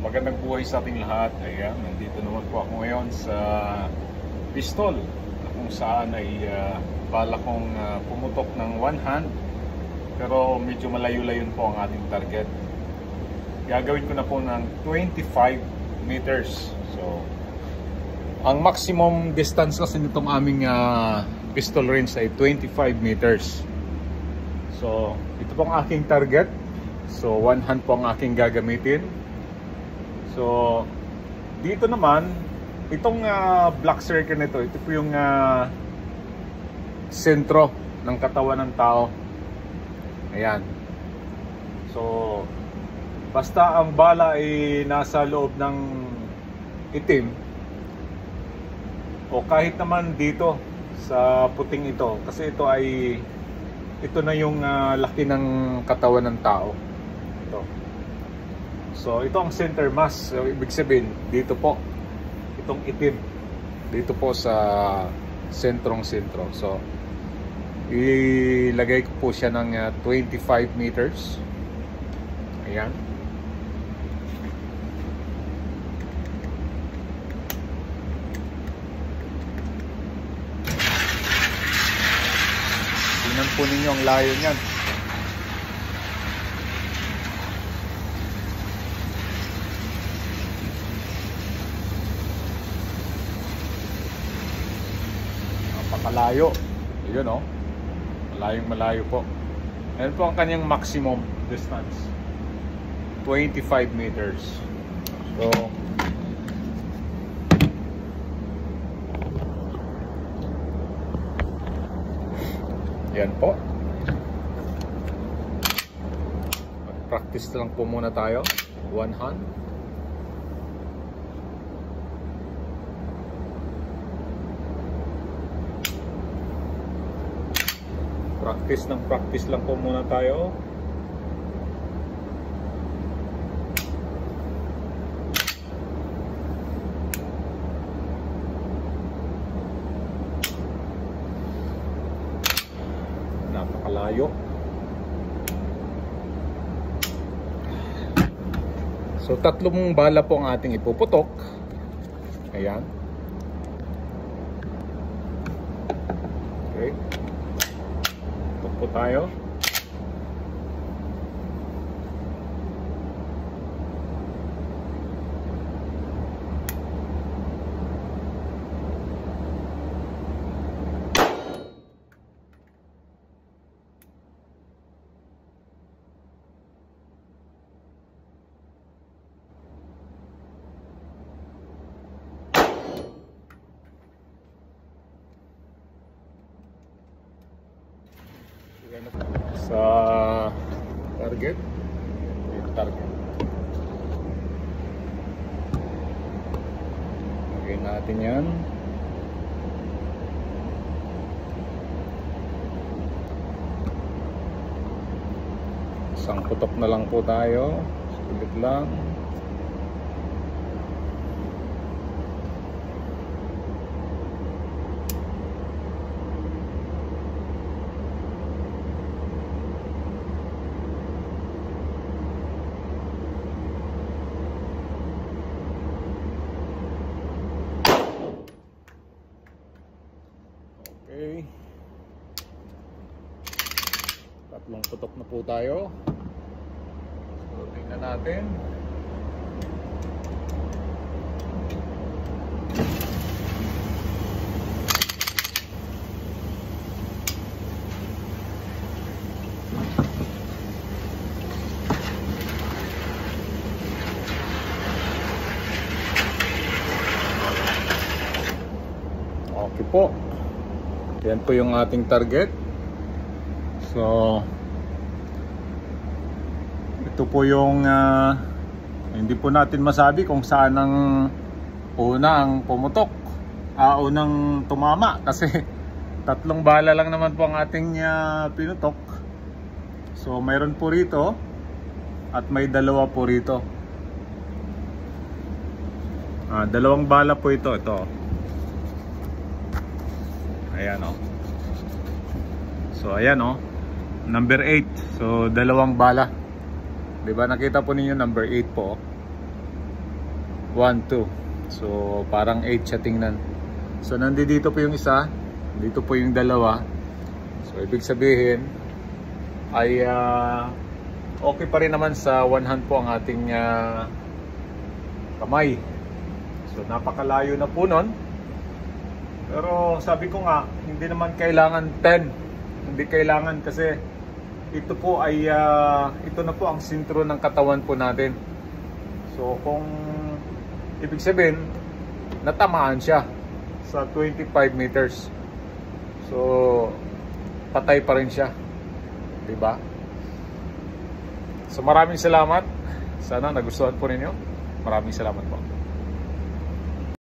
Magandang buhay sa ating lahat. Ayan, nandito naman po ako ngayon sa pistol kung saan ay bala kong pumutok ng one hand, pero medyo malayo-layon po ang ating target. Gagawin ko na po ng 25 meters. So, ang maximum distance kasi nitong aming pistol range ay 25 meters. So, ito po ang aking target. So, one hand po ang aking gagamitin. So, dito naman, itong black circle nito, ito po yung sentro ng katawan ng tao. Ayan. So, basta ang bala ay nasa loob ng itim, o kahit naman dito sa puting ito, kasi ito na yung laki ng katawan ng tao. Ito. So, ito ang center mass. So, ibig sabihin, dito po, itong itim, dito po sa sentrong-sentro. So, ilagay ko po siya ng 25 meters. Ayan. Tingnan po ninyo ang layo niyan. Napakalayo. Yun o. Malayong malayo po. Ayan po ang kanyang maximum distance. 25 meters. So, yan po. Mag-practice lang po muna tayo. One hand. Practice lang po muna tayo. Napakalayo. So, tatlong bala po ang ating ipuputok. Ayan. Okay. Po tayo. Sa target, lagay natin yan. Isang putok na lang po tayo, sulit lang. Okay. Tatlong putok na po tayo. So, tingnan natin. Okay po. Yan po yung ating target. So, ito po yung hindi po natin masabi kung saan ang unang pumutok, unang tumama, kasi tatlong bala lang naman po ang ating pinutok. So, mayroon po rito at may dalawa po rito. Dalawang bala po ito. Ayan o. So, ayan o. Number 8. So, dalawang bala. Diba? Nakita po ninyo number 8 po. 1, 2. So parang 8 siya tingnan. So nandito po yung isa, dito po yung dalawa. So ibig sabihin ay okay pa rin naman sa one hand po ang ating kamay. So napakalayo na po nun. Pero sabi ko nga, hindi naman kailangan 10. Hindi kailangan kasi ito po ay ito na po ang sentro ng katawan po natin. So kung ibig sabihin natamaan siya sa 25 meters. So patay pa rin siya. 'Di ba? So maraming salamat. Sana nagustuhan po ninyo. Maraming salamat po.